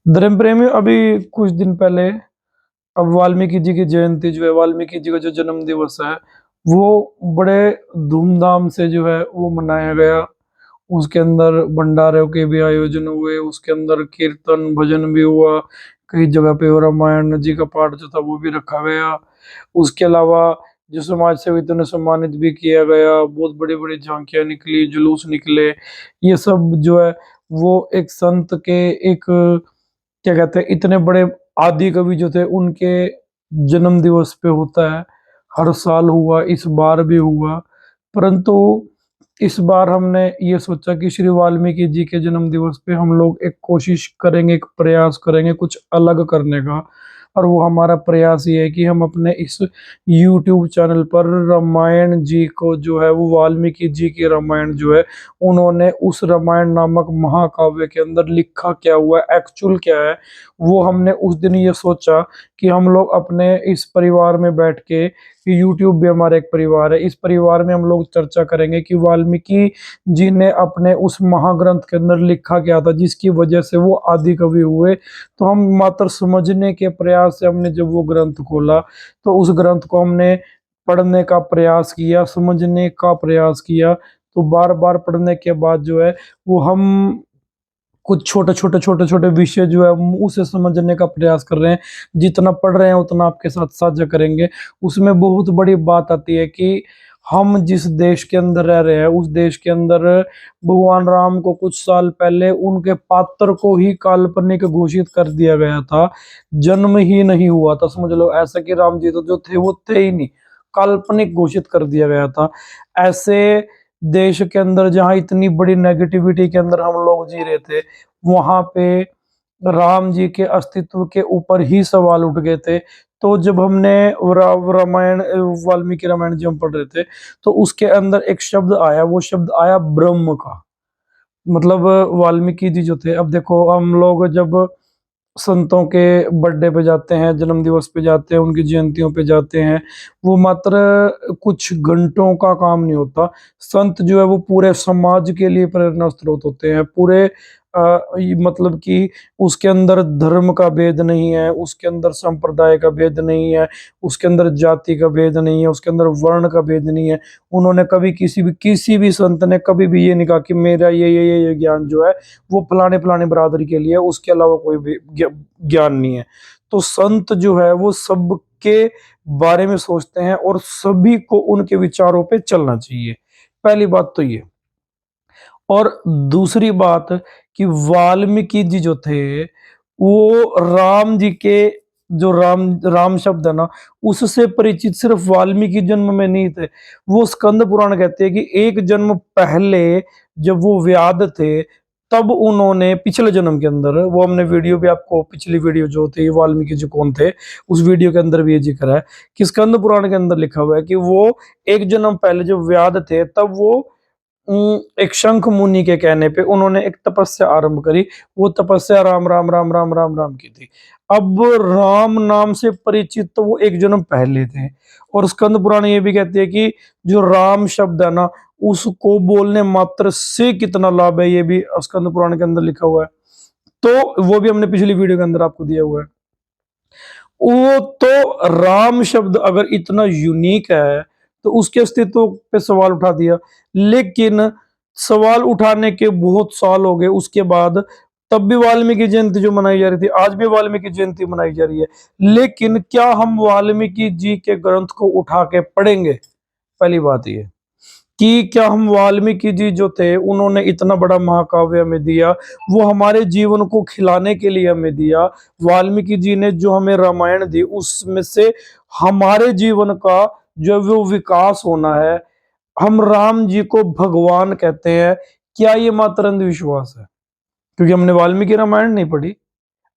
धर्म प्रेमी अभी कुछ दिन पहले अब वाल्मीकि जी की जयंती जो है, वाल्मीकि जी का जो जन्म दिवस है, वो बड़े धूमधाम से जो है वो मनाया गया। उसके अंदर भंडारों के भी आयोजन हुए, उसके अंदर कीर्तन भजन भी हुआ। कई जगह पे वो रामायण जी का पाठ जो था वो भी रखा गया। उसके अलावा जो समाज सेविकों ने सम्मानित भी किया गया, बहुत बड़ी बड़ी झांकियां निकली, जुलूस निकले। ये सब जो है वो एक संत के एक क्या कहते हैं इतने बड़े आदि कवि जो थे उनके जन्म दिवस पे होता है। हर साल हुआ, इस बार भी हुआ। परंतु इस बार हमने ये सोचा कि श्री वाल्मीकि जी के जन्म दिवस पे हम लोग एक कोशिश करेंगे, एक प्रयास करेंगे कुछ अलग करने का। और वो हमारा प्रयास ये है कि हम अपने इस YouTube चैनल पर रामायण जी को जो है वो वाल्मीकि जी की रामायण जो है, उन्होंने उस रामायण नामक महाकाव्य के अंदर लिखा क्या हुआ है, एक्चुअल क्या है, वो हमने उस दिन ये सोचा कि हम लोग अपने इस परिवार में बैठ के, कि यूट्यूब भी हमारा एक परिवार है, इस परिवार में हम लोग चर्चा करेंगे कि वाल्मीकि जी ने अपने उस महाग्रंथ के अंदर लिखा क्या था जिसकी वजह से वो आदि कवि हुए। तो हम मात्र समझने के प्रयास से हमने जब वो ग्रंथ खोला, तो उस ग्रंथ को हमने पढ़ने का प्रयास किया, समझने का प्रयास किया। तो बार बार पढ़ने के बाद जो है वो हम कुछ छोटे छोटे विषय जो है हम उसे समझने का प्रयास कर रहे हैं। जितना पढ़ रहे हैं उतना आपके साथ साझा करेंगे। उसमें बहुत बड़ी बात आती है कि हम जिस देश के अंदर रह रहे हैं उस देश के अंदर भगवान राम को कुछ साल पहले उनके पात्र को ही काल्पनिक घोषित कर दिया गया था। जन्म ही नहीं हुआ था, समझ लो ऐसा कि राम जी तो जो थे वो थे ही नहीं, काल्पनिक घोषित कर दिया गया था। ऐसे देश के अंदर जहां इतनी बड़ी नेगेटिविटी के अंदर हम लोग जी रहे थे, वहां पे राम जी के अस्तित्व के ऊपर ही सवाल उठ गए थे। तो जब हमने रामायण वाल्मीकि रामायण जी हम पढ़ रहे थे, तो उसके अंदर एक शब्द आया, वो शब्द आया ब्रह्म का। मतलब वाल्मीकि जी जो थे, अब देखो हम लोग जब संतों के बर्थडे पे जाते हैं, जन्म दिवस पे जाते हैं, उनकी जयंतियों पे जाते हैं, वो मात्र कुछ घंटों का काम नहीं होता। संत जो है वो पूरे समाज के लिए प्रेरणा स्रोत होते हैं। पूरे मतलब कि उसके अंदर धर्म का भेद नहीं है, उसके अंदर संप्रदाय का भेद नहीं है, उसके अंदर जाति का भेद नहीं है, उसके अंदर वर्ण का भेद नहीं है। उन्होंने कभी किसी भी संत ने कभी भी ये नहीं कहा कि मेरा ये ज्ञान जो है वो फलाने फलाने बरादरी के लिए, उसके अलावा कोई भी ज्ञान नहीं है। तो संत जो है वो सबके बारे में सोचते हैं और सभी को उनके विचारों पे चलना चाहिए। पहली बात तो ये। और दूसरी बात कि वाल्मीकि जी जो थे, वो राम जी के जो राम राम शब्द है ना, उससे परिचित सिर्फ वाल्मीकि जन्म में नहीं थे। वो स्कंद पुराण कहते हैं कि एक जन्म पहले जब वो व्याध थे, तब उन्होंने पिछले जन्म के अंदर, वो हमने वीडियो भी आपको, पिछली वीडियो जो थी वाल्मीकि जी कौन थे, उस वीडियो के अंदर भी ये जिक्र है कि स्कंद पुराण के अंदर लिखा हुआ है कि वो एक जन्म पहले जब व्याध थे, तब वो एक शंख मुनि के कहने पे उन्होंने एक तपस्या आरंभ करी। वो तपस्या राम राम राम राम राम राम की थी। अब राम नाम से परिचित तो वो एक जन्म पहले थे। और स्कंद पुराण ये भी कहते हैं कि जो राम शब्द है ना, उसको बोलने मात्र से कितना लाभ है, ये भी स्कंद पुराण के अंदर लिखा हुआ है। तो वो भी हमने पिछली वीडियो के अंदर आपको दिया हुआ है। वो तो राम शब्द अगर इतना यूनिक है, तो उसके अस्तित्व पे सवाल उठा दिया। लेकिन सवाल उठाने के बहुत साल हो गए उसके बाद, तब भी वाल्मीकि जयंती जो मनाई जा रही थी, आज भी वाल्मीकि जयंती मनाई जा रही है। लेकिन क्या हम वाल्मीकि जी के ग्रंथ को उठा के पढ़ेंगे? पहली बात ये कि क्या हम वाल्मीकि जी जो थे उन्होंने इतना बड़ा महाकाव्य हमें दिया, वो हमारे जीवन को खिलाने के लिए हमें दिया। वाल्मीकि जी ने जो हमें रामायण दी उसमें से हमारे जीवन का जो वो विकास होना है। हम राम जी को भगवान कहते हैं, क्या ये मात्र अंधविश्वास है क्योंकि हमने वाल्मीकि रामायण नहीं पढ़ी?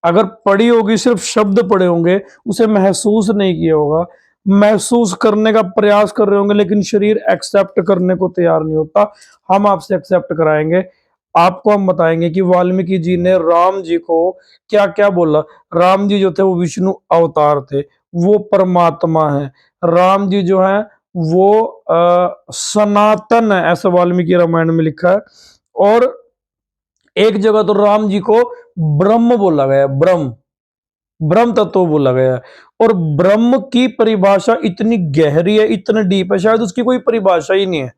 अगर पढ़ी होगी, सिर्फ शब्द पढ़े होंगे, उसे महसूस नहीं किया होगा, महसूस करने का प्रयास कर रहे होंगे, लेकिन शरीर एक्सेप्ट करने को तैयार नहीं होता। हम आपसे एक्सेप्ट कराएंगे। आपको हम बताएंगे कि वाल्मीकि जी ने राम जी को क्या क्या बोला। राम जी जो थे वो विष्णु अवतार थे, वो परमात्मा है। राम जी जो है वो सनातन है, ऐसा वाल्मीकि रामायण में लिखा है। और एक जगह तो राम जी को ब्रह्म बोला गया है, ब्रह्म, ब्रह्म तत्व बोला गया है। और ब्रह्म की परिभाषा इतनी गहरी है, इतनी डीप है, शायद उसकी कोई परिभाषा ही नहीं है।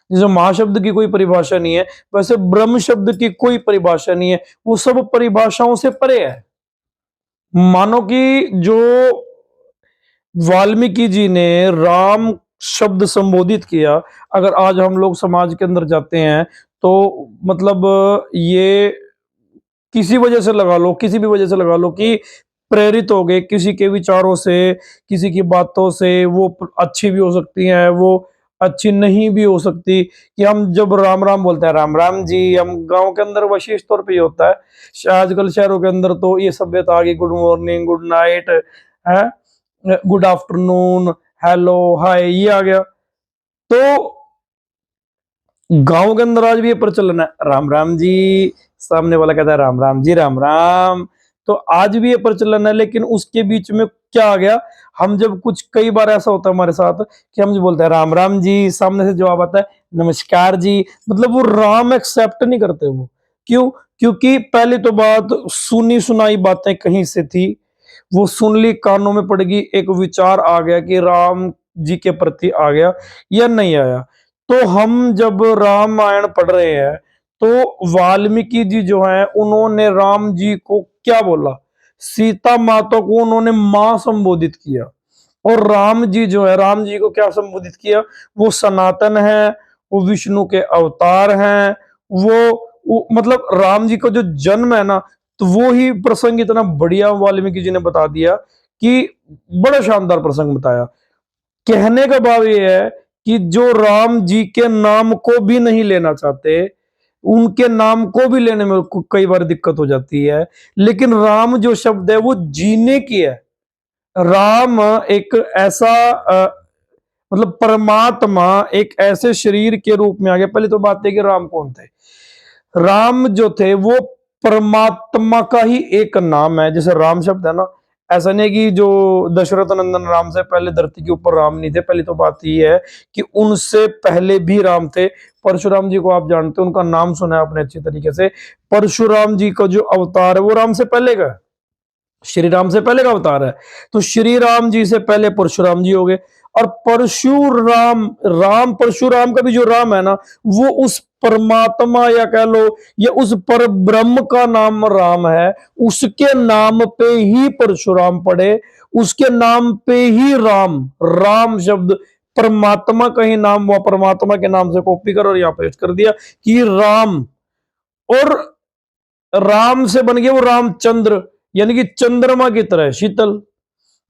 जैसे महाशब्द की कोई परिभाषा नहीं है, वैसे ब्रह्म शब्द की कोई परिभाषा नहीं है, वो सब परिभाषाओं से परे है। मानो कि जो वाल्मीकि जी ने राम शब्द संबोधित किया, अगर आज हम लोग समाज के अंदर जाते हैं तो मतलब ये किसी वजह से लगा लो, किसी भी वजह से लगा लो कि प्रेरित हो गए किसी के विचारों से, किसी की बातों से, वो अच्छी भी हो सकती हैं, वो अच्छी नहीं भी हो सकती। कि हम जब राम राम बोलते हैं, राम राम जी, हम गांव के अंदर विशेष तौर पे ये होता है। आजकल शहरों के अंदर तो ये सभ्यता आ गई, गुड मॉर्निंग, गुड नाइट है, गुड आफ्टरनून, हेलो, हाय, ये आ गया। तो गांव के अंदर आज भी ये प्रचलन है, राम राम जी, सामने वाला कहता है राम राम जी, राम राम। तो आज भी ये प्रचलन है, लेकिन उसके बीच में क्या आ गया, हम जब कुछ, कई बार ऐसा होता है हमारे साथ कि हम जो बोलते हैं राम राम जी, सामने से जवाब आता है नमस्कार जी, मतलब वो राम एक्सेप्ट नहीं करते वो। क्यों? क्योंकि पहली तो बात, सुनी सुनाई बातें कहीं से थी, वो सुन ली, कानों में पड़ गई, एक विचार आ गया कि राम जी के प्रति आ गया या नहीं आया। तो हम जब रामायण पढ़ रहे हैं तो वाल्मीकि जी जो है उन्होंने राम जी को क्या बोला, सीता माता को उन्होंने मां संबोधित किया। और राम जी जो है, राम जी को क्या संबोधित किया, वो सनातन है, वो विष्णु के अवतार हैं, वो मतलब राम जी का जो जन्म है ना, तो वो ही प्रसंग इतना बढ़िया वाल्मीकि जी ने बता दिया कि बड़ा शानदार प्रसंग बताया। कहने का भाव ये है कि जो राम जी के नाम को भी नहीं लेना चाहते, उनके नाम को भी लेने में कई बार दिक्कत हो जाती है, लेकिन राम जो शब्द है वो जीने की है। राम एक ऐसा मतलब परमात्मा एक ऐसे शरीर के रूप में आ गया। पहले तो बात है कि राम कौन थे। राम जो थे वो परमात्मा का ही एक नाम है। जैसे राम शब्द है ना, ऐसा नहीं है कि जो दशरथ नंदन राम से पहले धरती के ऊपर राम नहीं थे। पहली तो बात ये है कि उनसे पहले भी राम थे। परशुराम जी को आप जानते हो, उनका नाम सुना है आपने अच्छी तरीके से। परशुराम जी का जो अवतार है वो राम से पहले का है, श्री राम से पहले का अवतार है। तो श्री राम जी से पहले परशुराम जी हो गए। और परशुराम, राम परशुराम का भी जो राम है ना, वो उस परमात्मा या कह लो या उस पर ब्रह्म का नाम राम है। उसके नाम पे ही परशुराम पड़े, उसके नाम पे ही राम, राम शब्द परमात्मा का ही नाम, वह परमात्मा के नाम से कॉपी कर और यहां पेस्ट कर दिया कि राम। और राम से बन गया वो रामचंद्र, यानी कि चंद्रमा की तरह शीतल।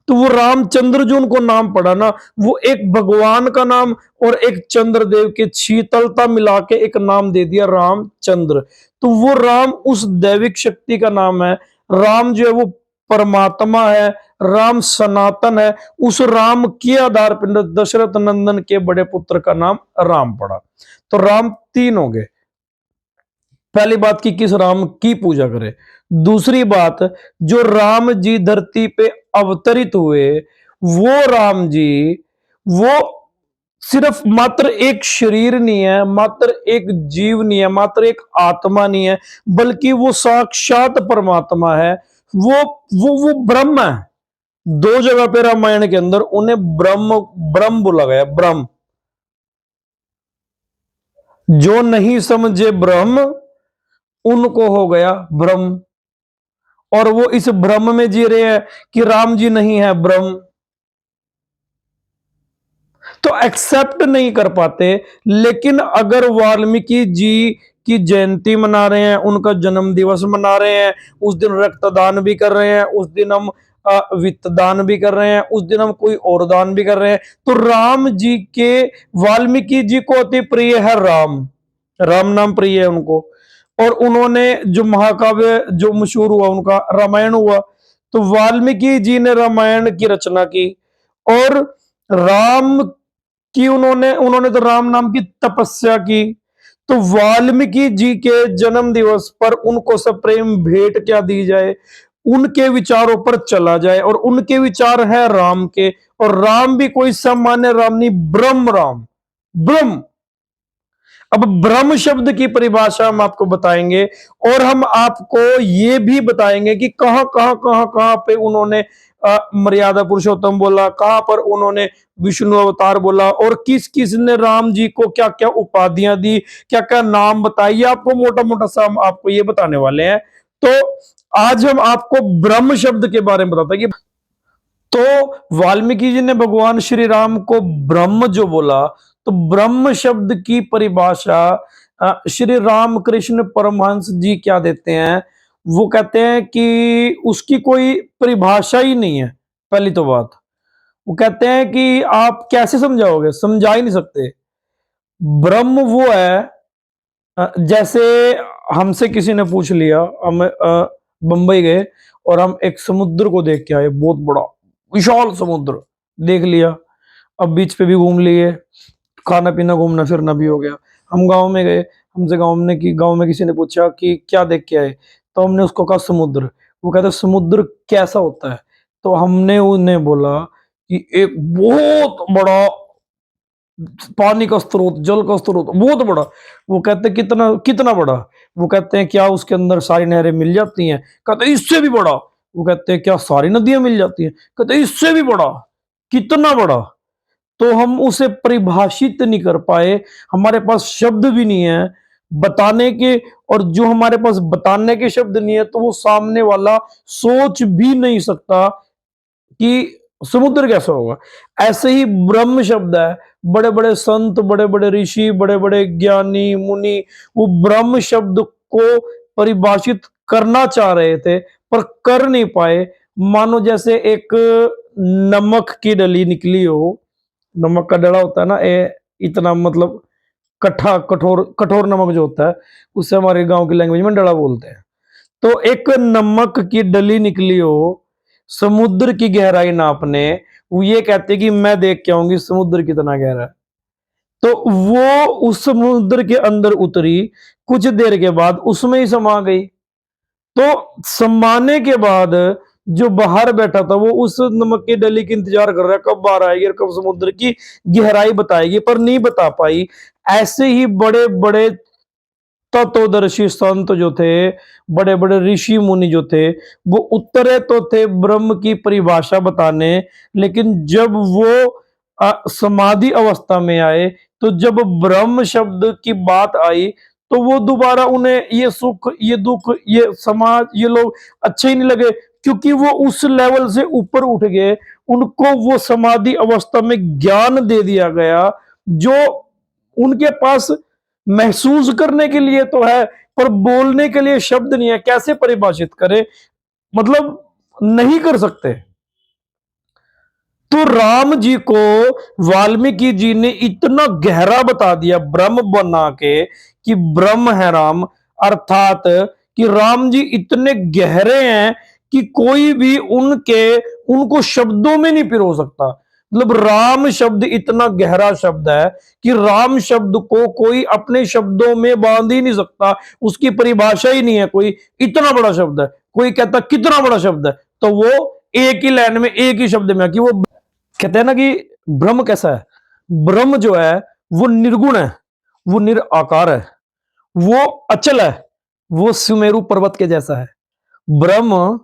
तो वो रामचंद्र जो उनको नाम पड़ा ना, वो एक भगवान का नाम और एक चंद्रदेव के शीतलता मिला के एक नाम दे दिया रामचंद्र। तो वो राम उस दैविक शक्ति का नाम है। राम जो है वो परमात्मा है, राम सनातन है। उस राम के आधार पर दशरथ नंदन के बड़े पुत्र का नाम राम पड़ा। तो राम तीन हो गए। पहली बात की किस राम की पूजा करें। दूसरी बात, जो राम जी धरती पे अवतरित हुए, वो राम जी, वो सिर्फ मात्र एक शरीर नहीं है, मात्र एक जीव नहीं है, मात्र एक आत्मा नहीं है, बल्कि वो साक्षात परमात्मा है। वो ब्रह्म है। दो जगह पे रामायण के अंदर उन्हें ब्रह्म ब्रह्म बोला गया, ब्रह्म। जो नहीं समझे ब्रह्म, उनको हो गया भ्रम। और वो इस भ्रम में जी रहे हैं कि राम जी नहीं है, ब्रह्म। तो एक्सेप्ट नहीं कर पाते। लेकिन अगर वाल्मीकि जी की जयंती मना रहे हैं, उनका जन्म दिवस मना रहे हैं, उस दिन रक्तदान भी कर रहे हैं, उस दिन हम वित्त दान भी कर रहे हैं, उस दिन हम कोई और दान भी कर रहे हैं, तो राम जी के, वाल्मीकि जी को अति प्रिय है राम, राम नाम प्रिय है उनको। और उन्होंने जो महाकाव्य जो मशहूर हुआ उनका रामायण हुआ, तो वाल्मीकि जी ने रामायण की रचना की। और राम की उन्होंने उन्होंने तो राम नाम की तपस्या की। तो वाल्मीकि जी के जन्म दिवस पर उनको सप्रेम भेंट क्या दी जाए, उनके विचारों पर चला जाए। और उनके विचार है राम के। और राम भी कोई सामान्य राम नहीं, ब्रह्म राम, ब्रह्म। अब ब्रह्म शब्द की परिभाषा हम आपको बताएंगे और हम आपको ये भी बताएंगे कि कहां पे उन्होंने मर्यादा पुरुषोत्तम बोला, कहां पर उन्होंने विष्णु अवतार बोला और किस किस ने राम जी को क्या क्या उपाधियां दी, क्या क्या नाम बताइए। आपको मोटा मोटा सा हम आपको ये बताने वाले हैं। तो आज हम आपको ब्रह्म शब्द के बारे में बताते हैं कि तो वाल्मीकि जी ने भगवान श्री राम को ब्रह्म जो बोला, तो ब्रह्म शब्द की परिभाषा श्री रामकृष्ण परमहंस जी क्या देते हैं, वो कहते हैं कि उसकी कोई परिभाषा ही नहीं है। पहली तो बात, वो कहते हैं कि आप कैसे समझाओगे, समझा ही नहीं सकते। ब्रह्म वो है, जैसे हमसे किसी ने पूछ लिया, हम बंबई गए और हम एक समुद्र को देख के आए, बहुत बड़ा विशाल समुद्र देख लिया। अब बीच पे भी घूम लिए, खाना पीना घूमना फिरना भी हो गया। हम गांव में गए, हमसे गांव में किसी ने पूछा कि क्या देख के आए, तो हमने उसको कहा समुद्र। वो कहते समुद्र कैसा होता है, तो हमने उन्हें बोला कि एक बहुत बड़ा पानी का स्रोत, जल का स्रोत बहुत बड़ा। वो कहते कितना कितना बड़ा, वो कहते हैं क्या उसके अंदर सारी नहरें मिल जाती हैं, कहते इससे भी बड़ा। वो कहते हैं क्या सारी नदियां मिल जाती हैं, कहते इससे भी बड़ा। कितना बड़ा, तो हम उसे परिभाषित नहीं कर पाए, हमारे पास शब्द भी नहीं है बताने के। और जो हमारे पास बताने के शब्द नहीं है, तो वो सामने वाला सोच भी नहीं सकता कि समुद्र कैसा होगा। ऐसे ही ब्रह्म शब्द है, बड़े बड़े संत, बड़े बड़े ऋषि, बड़े बड़े ज्ञानी मुनि वो ब्रह्म शब्द को परिभाषित करना चाह रहे थे पर कर नहीं पाए। मानो जैसे एक नमक की डली निकली हो, नमक का डला होता है ना, इतना मतलब कट्ठा कठोर कठोर नमक जो होता है, उससे हमारे गांव की लैंग्वेज में डला बोलते हैं। तो एक नमक की डली निकली हो, समुद्र की गहराई नापने, वो ये कहते कि मैं देख के आऊंगी समुद्र कितना गहरा है। तो वो उस समुद्र के अंदर उतरी, कुछ देर के बाद उसमें ही समा गई। तो समाने के बाद जो बाहर बैठा था वो उस नमक की डली की इंतजार कर रहा है, कब बाहर आएगी और कब समुद्र की गहराई बताएगी, पर नहीं बता पाई। ऐसे ही बड़े बड़े तत्वदर्शी संत जो थे, बड़े बड़े ऋषि मुनि जो थे, वो उतरे तो थे ब्रह्म की परिभाषा बताने, लेकिन जब वो समाधि अवस्था में आए, तो जब ब्रह्म शब्द की बात आई, तो वो दोबारा उन्हें ये सुख, ये दुख, ये समाज, ये लोग अच्छे ही नहीं लगे, क्योंकि वो उस लेवल से ऊपर उठ गए। उनको वो समाधि अवस्था में ज्ञान दे दिया गया जो उनके पास महसूस करने के लिए तो है, पर बोलने के लिए शब्द नहीं है। कैसे परिभाषित करें, मतलब नहीं कर सकते। तो राम जी को वाल्मीकि जी ने इतना गहरा बता दिया ब्रह्म बना के कि ब्रह्म है राम, अर्थात कि राम जी इतने गहरे हैं कि कोई भी उनको शब्दों में नहीं पिरो सकता। मतलब राम शब्द इतना गहरा शब्द है कि राम शब्द को कोई अपने शब्दों में बांध ही नहीं सकता, उसकी परिभाषा ही नहीं है कोई। इतना बड़ा शब्द है, कोई कहता कितना बड़ा शब्द है, तो वो एक ही लाइन में एक ही शब्द में कि वो कहते हैं ना कि ब्रह्म कैसा है, ब्रह्म जो है वो निर्गुण है, वो निराकार है, वो अचल है, वो सुमेरु पर्वत के जैसा है। ब्रह्म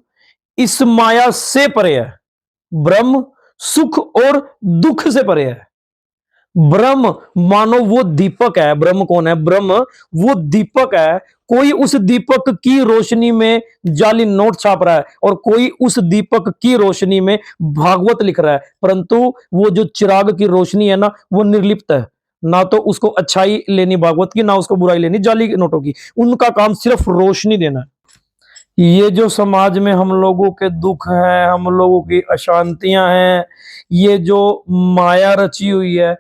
इस माया से परे है, ब्रह्म सुख और दुख से परे है। ब्रह्म मानो वो दीपक है। ब्रह्म कौन है? ब्रह्म वो दीपक है। कोई उस दीपक की रोशनी में जाली नोट छाप रहा है और कोई उस दीपक की रोशनी में भागवत लिख रहा है, परंतु वो जो चिराग की रोशनी है ना, वो निर्लिप्त है। ना तो उसको अच्छाई लेनी भागवत की, ना उसको बुराई लेनी जाली नोटों की। उनका काम सिर्फ रोशनी देना है। ये जो समाज में हम लोगों के दुख हैं, हम लोगों की अशांतियां हैं, ये जो माया रची हुई है,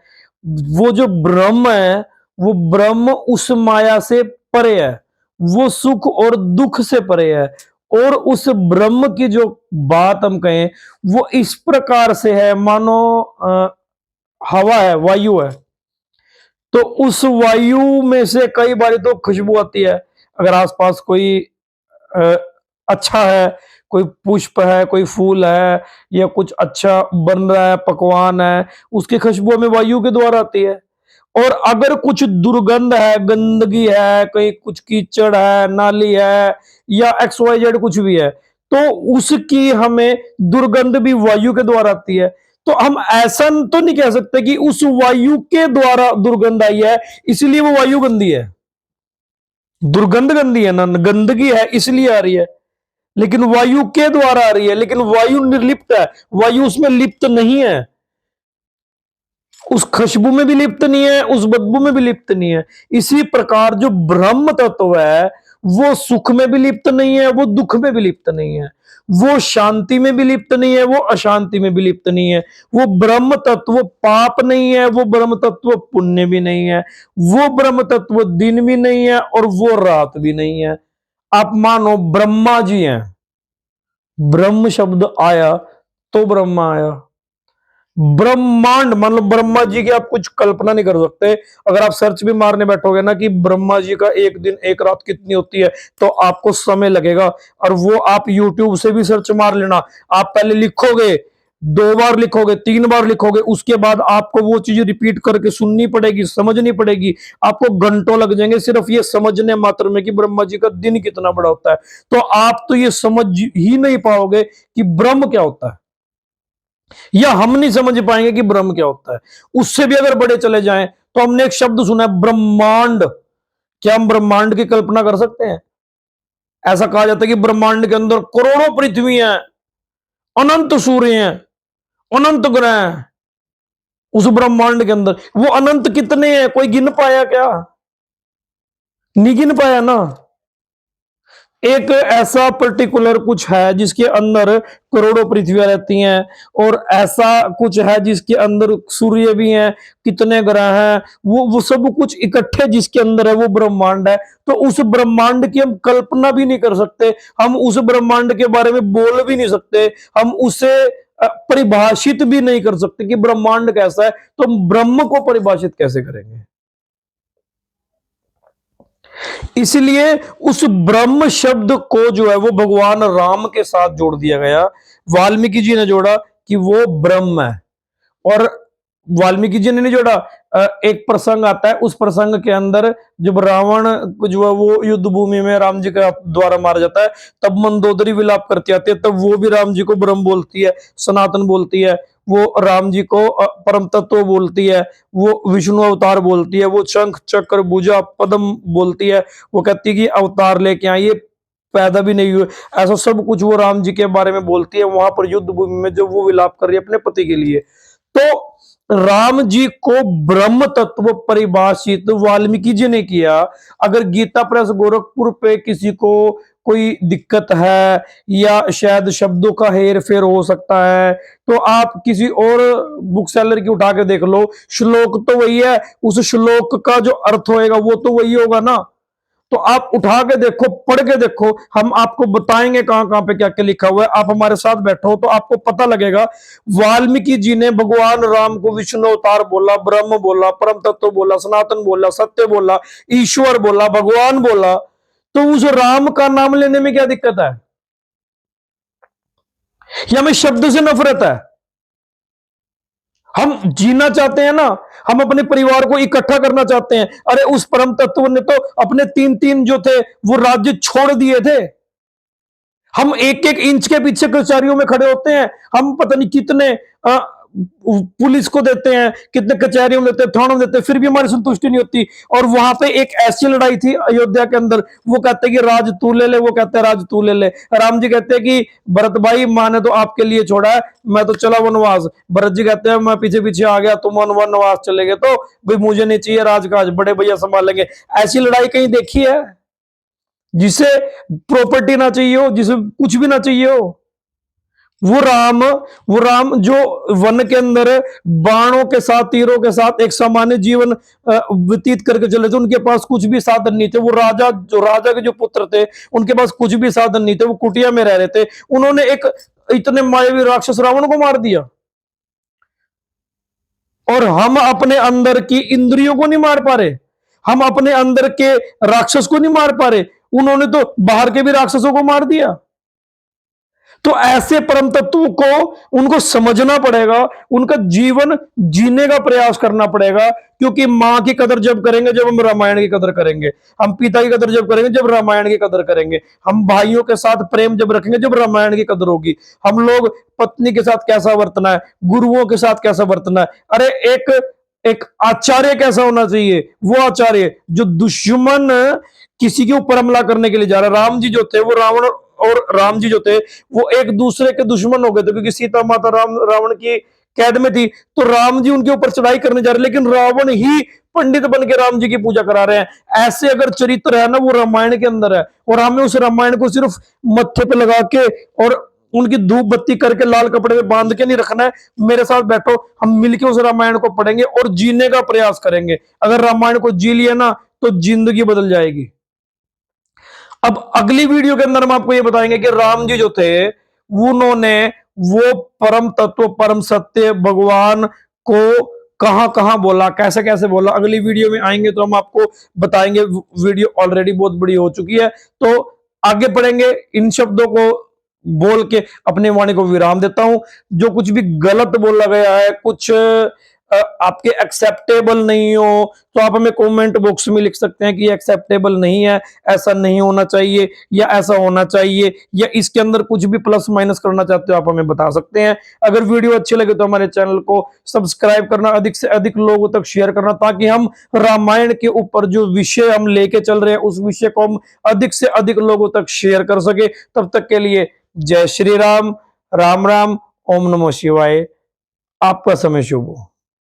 वो जो ब्रह्म है, वो ब्रह्म उस माया से परे है, वो सुख और दुख से परे है। और उस ब्रह्म की जो बात हम कहें, वो इस प्रकार से है मानो हवा है, वायु है। तो उस वायु में से कई बार तो खुशबू आती है। अगर आसपास कोई अ, अच्छा है, कोई पुष्प है, कोई फूल है, या कुछ अच्छा बन रहा है, पकवान है, उसकी खुशबू हमें वायु के द्वारा आती है। और अगर कुछ दुर्गंध है, गंदगी है, कहीं कुछ कीचड़ है, नाली है या एक्स वाई जेड कुछ भी है, तो उसकी हमें दुर्गंध भी वायु के द्वारा आती है। तो हम ऐसा तो नहीं कह सकते कि उस वायु के द्वारा दुर्गंध आई है इसलिए वो वायु गंदी है। दुर्गंध गंदी है ना, गंदगी है इसलिए आ रही है, लेकिन वायु के द्वारा आ रही है, लेकिन वायु निर्लिप्त है, वायु उसमें लिप्त नहीं है, उस खुशबू में भी लिप्त नहीं है, उस बदबू में भी लिप्त नहीं है। इसी प्रकार जो ब्रह्म तत्व है वो सुख में भी लिप्त नहीं है, वो दुख में भी लिप्त नहीं है, वो शांति में भी लिप्त नहीं है, वो अशांति में भी लिप्त नहीं है। वो ब्रह्म तत्व पाप नहीं है, वो ब्रह्म तत्व पुण्य भी नहीं है, वो ब्रह्म तत्व दिन भी नहीं है और वो रात भी नहीं है। आप मानो ब्रह्मा जी हैं, ब्रह्म शब्द आया तो ब्रह्मा आया। ब्रह्मांड मतलब ब्रह्मा जी की आप कुछ कल्पना नहीं कर सकते। अगर आप सर्च भी मारने बैठोगे ना कि ब्रह्मा जी का एक दिन एक रात कितनी होती है तो आपको समय लगेगा, और वो आप यूट्यूब से भी सर्च मार लेना। आप पहले लिखोगे, 2 बार लिखोगे, 3 बार लिखोगे, उसके बाद आपको वो चीज रिपीट करके सुननी पड़ेगी, समझनी पड़ेगी। आपको घंटों लग जाएंगे सिर्फ ये समझने मात्र में कि ब्रह्मा जी का दिन कितना बड़ा होता है। तो आप तो ये समझ ही नहीं पाओगे कि ब्रह्म क्या होता है, या हम नहीं समझ पाएंगे कि ब्रह्म क्या होता है। उससे भी अगर बड़े चले जाएं तो हमने एक शब्द सुना है ब्रह्मांड। क्या हम ब्रह्मांड की कल्पना कर सकते हैं? ऐसा कहा जाता है कि ब्रह्मांड के अंदर करोड़ों पृथ्वी हैं, अनंत सूर्य हैं, अनंत ग्रह हैं। उस ब्रह्मांड के अंदर वो अनंत कितने हैं, कोई गिन पाया क्या? नहीं गिन पाया ना। एक ऐसा पर्टिकुलर कुछ है जिसके अंदर करोड़ों पृथ्वियां रहती हैं, और ऐसा कुछ है जिसके अंदर सूर्य भी हैं, कितने ग्रह हैं, वो सब कुछ इकट्ठे जिसके अंदर है वो ब्रह्मांड है। तो उस ब्रह्मांड की हम कल्पना भी नहीं कर सकते, हम उस ब्रह्मांड के बारे में बोल भी नहीं सकते, हम उसे परिभाषित भी नहीं कर सकते कि ब्रह्मांड कैसा है। तो हम ब्रह्म को परिभाषित कैसे करेंगे? इसलिए उस ब्रह्म शब्द को जो है वो भगवान राम के साथ जोड़ दिया गया। वाल्मीकि जी ने जोड़ा कि वो ब्रह्म है, और वाल्मीकि जी ने नहीं जोड़ा। एक प्रसंग आता है, उस प्रसंग के अंदर जब रावण जो है वो युद्ध भूमि में राम जी के द्वारा मारा जाता है, तब मंदोदरी विलाप करती आती है, तब वो भी राम जी को ब्रह्म बोलती है, सनातन बोलती है, वो राम जी को परम तत्व बोलती है, वो विष्णु अवतार बोलती है, वो शंख चक्र भुजा पद्म बोलती है, वो कहती है कि अवतार लेके आइए, पैदा भी नहीं हुए, ऐसा सब कुछ वो राम जी के बारे में बोलती है वहां पर युद्ध भूमि में जब वो विलाप कर रही है अपने पति के लिए। तो राम जी को ब्रह्म तत्व परिभाषित वाल्मीकि जी ने किया। अगर गीता प्रेस गोरखपुर पे किसी को कोई दिक्कत है या शायद शब्दों का हेर फेर हो सकता है, तो आप किसी और बुक सेलर की उठा के देख लो, श्लोक तो वही है, उस श्लोक का जो अर्थ होएगा वो तो वही होगा ना। तो आप उठा के देखो, पढ़ के देखो, हम आपको बताएंगे कहां कहां पे क्या क्या लिखा हुआ है। आप हमारे साथ बैठो तो आपको पता लगेगा। वाल्मीकि जी ने भगवान राम को विष्णु अवतार बोला, ब्रह्म बोला, परम तत्व बोला, सनातन बोला, सत्य बोला, ईश्वर बोला, भगवान बोला। तो उस राम का नाम लेने में क्या दिक्कत है, या हमें शब्द से नफरत है? हम जीना चाहते हैं ना, हम अपने परिवार को इकट्ठा करना चाहते हैं। अरे उस परम तत्व ने तो अपने 3-3 जो थे वो राज्य छोड़ दिए थे। हम 1-1 इंच के पीछे कचहरियों में खड़े होते हैं, हम पता नहीं कितने पुलिस को देते हैं, कितने कचहरियों में देते हैं, थानों में देते हैं, फिर भी हमारी संतुष्टि नहीं होती। और वहां पे एक ऐसी लड़ाई थी अयोध्या के अंदर, वो कहते हैं कि राज तू ले ले, वो कहते हैं राज तू ले ले। राम जी कहते हैं कि भरत भाई माँ ने तो आपके लिए छोड़ा है, मैं तो चला वनवास। भरत जी कहते हैं मैं पीछे पीछे आ गया, तुम वनवास चले गए तो भाई मुझे नहीं चाहिए राजकाज, बड़े भैया संभालेंगे। ऐसी लड़ाई कहीं देखी है जिसे प्रॉपर्टी ना चाहिए हो, जिसे कुछ भी ना चाहिए हो? वो राम जो वन के अंदर बाणों के साथ, तीरों के साथ एक सामान्य जीवन व्यतीत करके चले थे, उनके पास कुछ भी साधन नहीं थे। वो राजा के जो पुत्र थे उनके पास कुछ भी साधन नहीं थे, वो कुटिया में रह रहे थे। उन्होंने एक इतने मायावी राक्षस रावण को मार दिया। और हम अपने अंदर की इंद्रियों को नहीं मार पा रहे, हम अपने अंदर के राक्षस को नहीं मार पा रहे, उन्होंने तो बाहर के भी राक्षसों को मार दिया। तो ऐसे परम तत्वों को उनको समझना पड़ेगा, उनका जीवन जीने का प्रयास करना पड़ेगा। क्योंकि मां की कदर जब करेंगे जब हम रामायण की कदर करेंगे, हम पिता की कदर जब करेंगे जब रामायण की कदर करेंगे, हम भाइयों के साथ प्रेम जब रखेंगे जब रामायण की कदर होगी। हम लोग पत्नी के साथ कैसा वर्तना है, गुरुओं के साथ कैसा वर्तना है, अरे एक एक आचार्य कैसा होना चाहिए, वो आचार्य जो दुश्मन किसी के ऊपर हमला करने के लिए जा रहा है। राम जी जो थे वो रावण और राम जी जो थे वो एक दूसरे के दुश्मन हो गए थे, क्योंकि सीता माता रावण की कैद में थी, तो राम जी उनके ऊपर चढ़ाई करने जा रहे, लेकिन रावण ही पंडित बन के राम जी की पूजा करा रहे हैं। ऐसे अगर चरित्र है ना वो रामायण के अंदर है, और हमें उस रामायण को सिर्फ मत्थे पे लगा के और उनकी धूप बत्ती करके लाल कपड़े में बांध के नहीं रखना है। मेरे साथ बैठो, हम मिलके उस रामायण को पढ़ेंगे और जीने का प्रयास करेंगे। अगर रामायण को जी लिया ना तो जिंदगी बदल जाएगी। अब अगली वीडियो के अंदर हम आपको ये बताएंगे कि राम जी जो थे उन्होंने वो परम तत्व परम सत्य भगवान को कहां कहां बोला, कैसे कैसे बोला। अगली वीडियो में आएंगे तो हम आपको बताएंगे। वीडियो ऑलरेडी बहुत बड़ी हो चुकी है, तो आगे बढ़ेंगे। इन शब्दों को बोल के अपनी वाणी को विराम देता हूं। जो कुछ भी गलत बोला गया है, कुछ आपके एक्सेप्टेबल नहीं हो, तो आप हमें कमेंट बॉक्स में लिख सकते हैं कि एक्सेप्टेबल नहीं है, ऐसा नहीं होना चाहिए या ऐसा होना चाहिए, या इसके अंदर कुछ भी प्लस माइनस करना चाहते हो आप हमें बता सकते हैं। अगर वीडियो अच्छी लगे तो हमारे चैनल को सब्सक्राइब करना, अधिक से अधिक लोगों तक शेयर करना, ताकि हम रामायण के ऊपर जो विषय हम लेके चल रहे हैं उस विषय को हम अधिक से अधिक लोगों तक शेयर कर सके। तब तक के लिए जय श्री राम, राम राम, ओम नमो शिवाय। आपका समय शुभ हो।